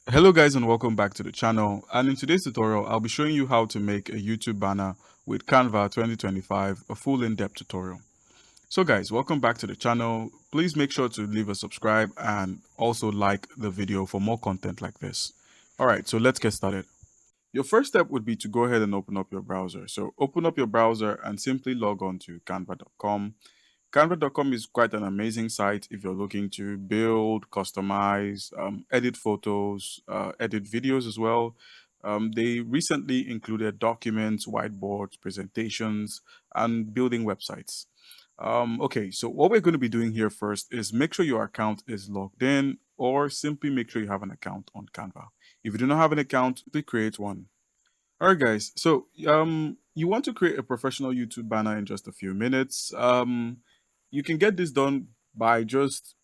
Hello guys and welcome back to the channel, and in today's tutorial I'll be showing you how to make a YouTube banner with Canva 2025, a full in-depth tutorial. So guys, welcome back to the channel. Please make sure to leave a subscribe and also like the video for more content like this. Alright, so let's get started. Your first step would be to go ahead and open up your browser. So open up your browser and simply log on to canva.com. Canva.com is quite an amazing site if you're looking to build, customize, edit photos, edit videos as well. They recently included documents, whiteboards, presentations, and building websites. Okay, so what we're going to be doing here first is make sure your account is logged in, or simply make sure you have an account on Canva. If you do not have an account, please create one. All right, guys. So, you want to create a professional YouTube banner in just a few minutes. You can get this done by just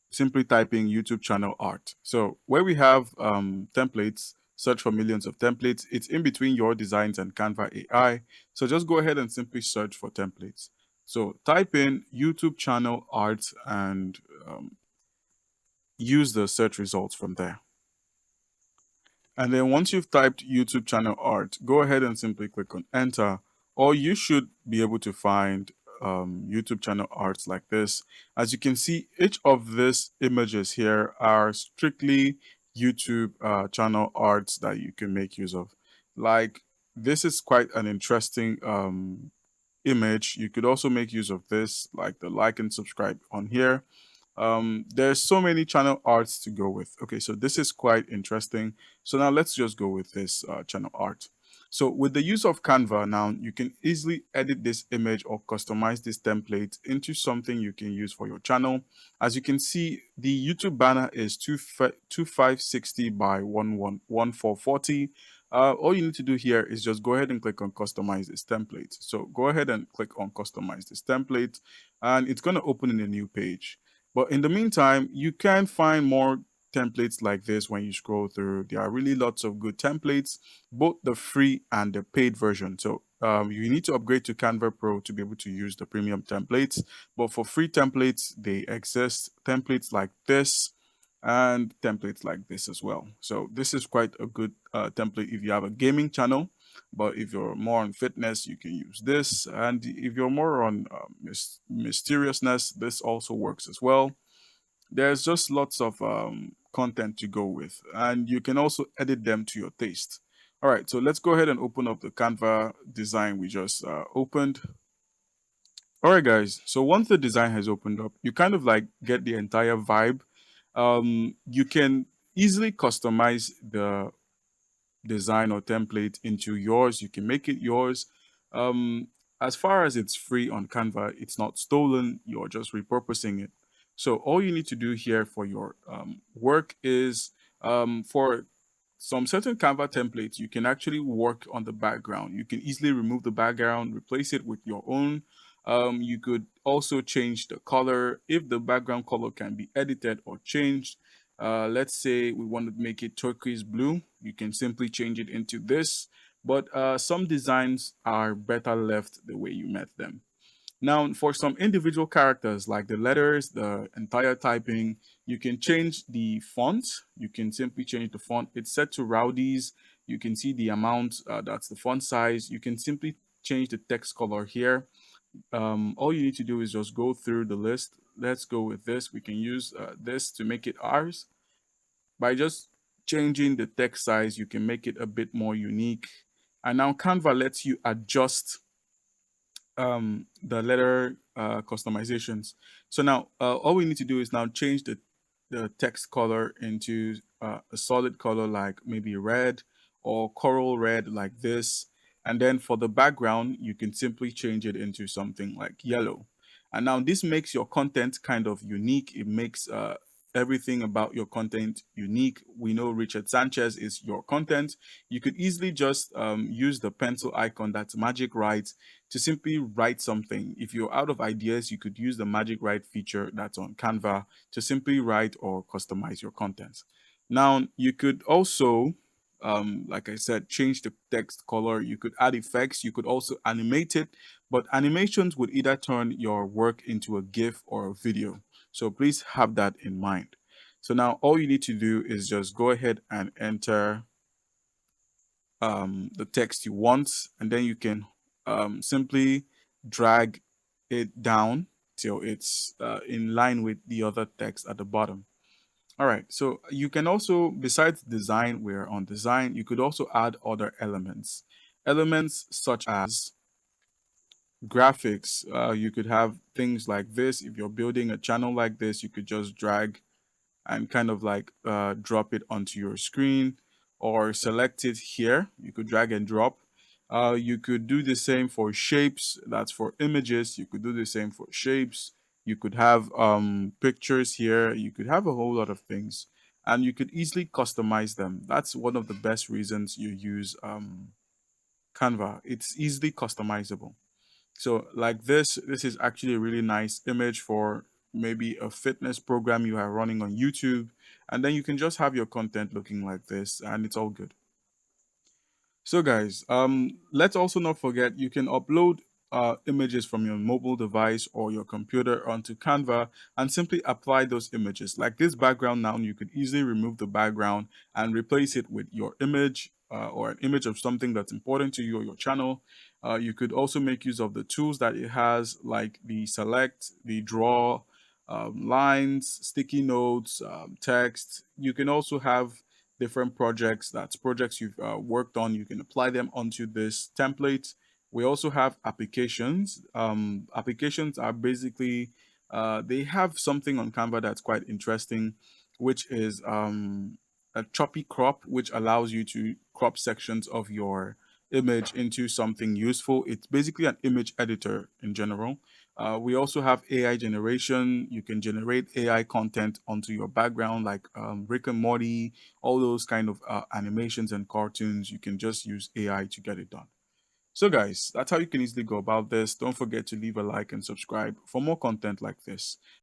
simply typing YouTube channel art. So, where we have templates, search for millions of templates. It's in between your designs and Canva AI. So, just go ahead and simply search for templates. So, type in YouTube channel art and use the search results from there. And then once you've typed YouTube channel art, go ahead and simply click on enter, or you should be able to find YouTube channel arts like this. As you can see, each of these images here are strictly YouTube channel arts that you can make use of. Like, this is quite an interesting image. You could also make use of this, like the like and subscribe on here. There's so many channel arts to go with. Okay, so this is quite interesting. So now let's just go with this channel art. So with the use of Canva now, you can easily edit this image or customize this template into something you can use for your channel. As you can see, the YouTube banner is 2560 by 1440. All you need to do here is just go ahead and click on customize this template. So go ahead and click on customize this template, and it's going to open in a new page. But in the meantime, you can find more templates like this when you scroll through. There are really lots of good templates, both the free and the paid version. So you need to upgrade to Canva Pro to be able to use the premium templates. But for free templates, they exist. Templates like this and templates like this as well. So this is quite a good template if you have a gaming channel. But if you're more on fitness, you can use this. And if you're more on mysteriousness, this also works as well. There's just lots of content to go with, and you can also edit them to your taste. All right, so let's go ahead and open up the Canva design we just opened. All right, guys. So once the design has opened up, you kind of like get the entire vibe. You can easily customize the design or template into yours. You can make it yours. Um, as far as it's free on Canva, it's not stolen. You're just repurposing it. So all you need to do here for your work is for some certain Canva templates, you can actually work on the background. You can easily remove the background, replace it with your own. You could also change the color if the background color can be edited or changed. Let's say we want to make it turquoise blue. You can simply change it into this, but some designs are better left the way you met them. Now, for some individual characters like the letters, the entire typing, you can change the font. You can simply change the font. It's set to Rowdies. You can see the amount, that's the font size. You can simply change the text color here. All you need to do is just go through the list. Let's go with this. We can use this to make it ours. By just changing the text size, you can make it a bit more unique. And now Canva lets you adjust the letter customizations. So now all we need to do is now change the text color into a solid color like maybe red or coral red like this. And then for the background, you can simply change it into something like yellow. And now this makes your content kind of unique. It makes everything about your content unique. We know Richard Sanchez is your content. You could easily just use the pencil icon, that's Magic Write, to simply write something. If you're out of ideas, you could use the Magic Write feature that's on Canva to simply write or customize your content. Now, you could also, like I said, change the text color. You could add effects. You could also animate it, but animations would either turn your work into a GIF or a video. So please have that in mind. So now all you need to do is just go ahead and enter the text you want, and then you can simply drag it down till it's in line with the other text at the bottom. All right, so you can also, besides design, we're on design, you could also add other elements. Elements such as graphics. You could have things like this. If you're building a channel like this, you could just drag and kind of like drop it onto your screen, or select it here. You could drag and drop. You could do the same for shapes. That's for images. You could do the same for shapes. You could have pictures here. You could have a whole lot of things, and you could easily customize them. That's one of the best reasons you use Canva. It's easily customizable. So like this is actually a really nice image for maybe a fitness program you are running on YouTube, and then you can just have your content looking like this, and it's all good. So guys, let's also not forget you can upload images from your mobile device or your computer onto Canva and simply apply those images. Like this background now, you could easily remove the background and replace it with your image or an image of something that's important to you or your channel. You could also make use of the tools that it has, like the select, the draw, lines, sticky notes, text. You can also have different projects. That's projects you've worked on. You can apply them onto this template. We also have applications. Applications are basically they have something on Canva that's quite interesting, which is a choppy crop, which allows you to crop sections of your image into something useful. It's basically an image editor in general. We also have AI generation. You can generate AI content onto your background, like Rick and Morty, all those kind of animations and cartoons. You can just use AI to get it done. So, guys, that's how you can easily go about this. Don't forget to leave a like and subscribe for more content like this.